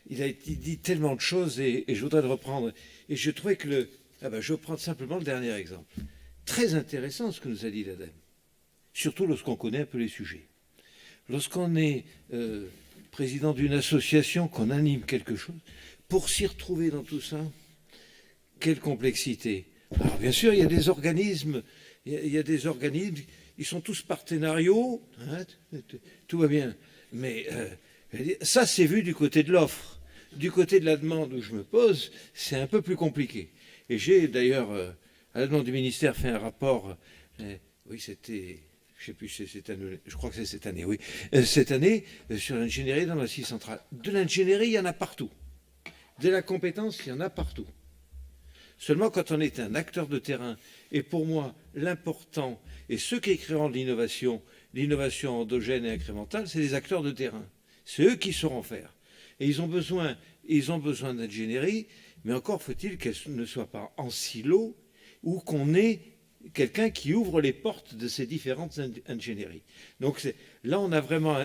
il a dit tellement de choses et je voudrais le reprendre. Et je trouvais que je vais prendre simplement le dernier exemple. Très intéressant ce que nous a dit l'ADEME. Surtout lorsqu'on connaît un peu les sujets. Lorsqu'on est président d'une association, qu'on anime quelque chose, pour s'y retrouver dans tout ça, quelle complexité. Alors bien sûr, il y a des organismes, ils sont tous partenariaux, hein, tout va bien. Mais ça, c'est vu du côté de l'offre. Du côté de la demande où je me pose, c'est un peu plus compliqué. Et j'ai d'ailleurs, à la demande du ministère, fait un rapport, oui, c'était, je ne sais plus si c'est cette année, je crois que c'est cette année, oui, cette année, sur l'ingénierie dans le Massif central. De l'ingénierie, il y en a partout. De la compétence, il y en a partout. Seulement quand on est un acteur de terrain, et pour moi, l'important, et ceux qui écriront l'innovation endogène et incrémentale, c'est les acteurs de terrain. C'est eux qui sauront faire. Et ils ont besoin d'ingénierie, mais encore faut-il qu'elle ne soit pas en silo ou qu'on ait quelqu'un qui ouvre les portes de ces différentes ingénieries. Donc là, on a vraiment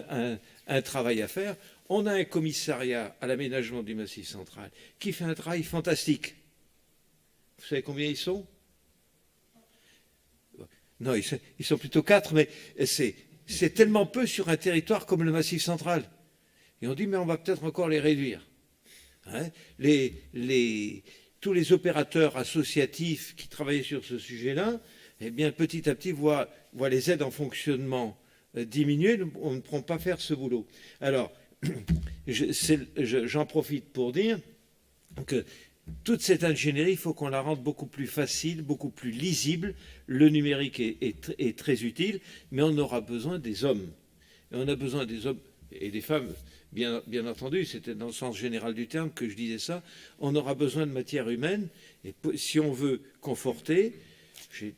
un travail à faire. On a un commissariat à l'aménagement du Massif central qui fait un travail fantastique. Vous savez combien ils sont? Non, ils sont plutôt 4, mais c'est tellement peu sur un territoire comme le Massif central. Et on dit, mais on va peut-être encore les réduire. Hein, tous les opérateurs associatifs qui travaillaient sur ce sujet-là, eh bien, petit à petit, voient les aides en fonctionnement diminuer. On ne pourra pas faire ce boulot. Alors, j'en profite pour dire que toute cette ingénierie, il faut qu'on la rende beaucoup plus facile, beaucoup plus lisible. Le numérique est très utile, mais on aura besoin des hommes. Et on a besoin des hommes et des femmes, bien entendu, c'était dans le sens général du terme que je disais ça. On aura besoin de matière humaine. Et si on veut conforter, j'ai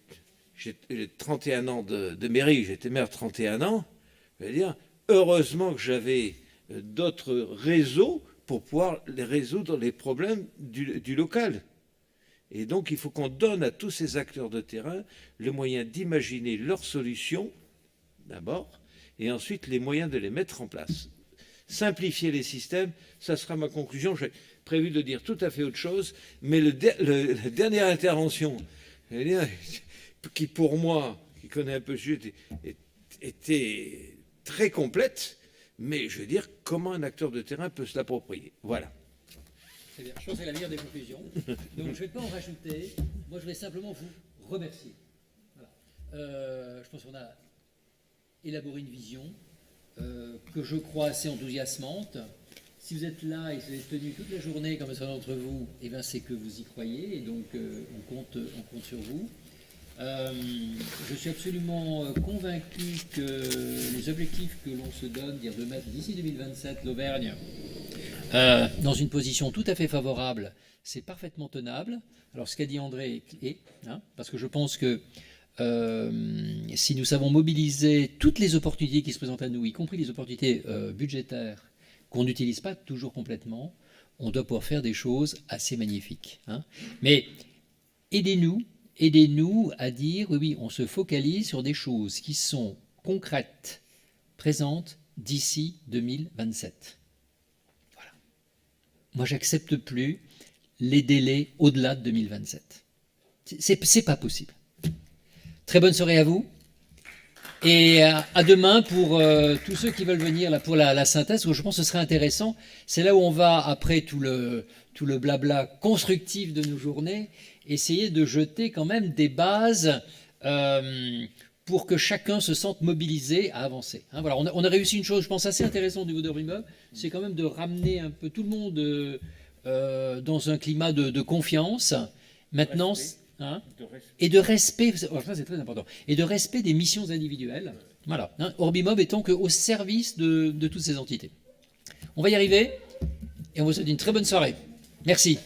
31 ans de mairie, j'étais maire 31 ans, je veux dire, heureusement que j'avais d'autres réseaux pour pouvoir les résoudre les problèmes du local. Et donc, il faut qu'on donne à tous ces acteurs de terrain le moyen d'imaginer leurs solutions, d'abord, et ensuite les moyens de les mettre en place. Simplifier les systèmes, ça sera ma conclusion. J'ai prévu de dire tout à fait autre chose, mais la dernière intervention, qui pour moi, qui connaît un peu le sujet, était très complète, mais je veux dire, comment un acteur de terrain peut se l'approprier. Voilà. Très bien. Je pense que c'est la meilleure des conclusions. Donc, je ne vais pas en rajouter. Moi, je vais simplement vous remercier. Voilà. Je pense qu'on a élaboré une vision que je crois assez enthousiasmante. Si vous êtes là et que vous avez tenu toute la journée, comme certains d'entre vous, eh bien, c'est que vous y croyez. Et donc, on compte sur vous. Je suis absolument convaincu que les objectifs que l'on se donne, dire de mettre d'ici 2027 l'Auvergne dans une position tout à fait favorable, c'est parfaitement tenable. Alors ce qu'a dit André est, parce que je pense que si nous savons mobiliser toutes les opportunités qui se présentent à nous, y compris les opportunités budgétaires qu'on n'utilise pas toujours complètement, on doit pouvoir faire des choses assez magnifiques. Mais aidez-nous à dire, oui, on se focalise sur des choses qui sont concrètes, présentes d'ici 2027. Voilà. Moi, j'accepte plus les délais au-delà de 2027. C'est pas possible. Très bonne soirée à vous. Et à demain pour tous ceux qui veulent venir là, pour la synthèse, où je pense que ce serait intéressant. C'est là où on va, après tout le blabla constructif de nos journées, essayer de jeter quand même des bases pour que chacun se sente mobilisé à avancer. Voilà, on a réussi une chose, je pense, assez intéressante au niveau d'Eurimeuble, c'est quand même de ramener un peu tout le monde dans un climat de confiance. Maintenant, et de respect, ça c'est très important, et de respect des missions individuelles. Voilà, Orbimob étant qu'au service de toutes ces entités. On va y arriver, et on vous souhaite une très bonne soirée. Merci.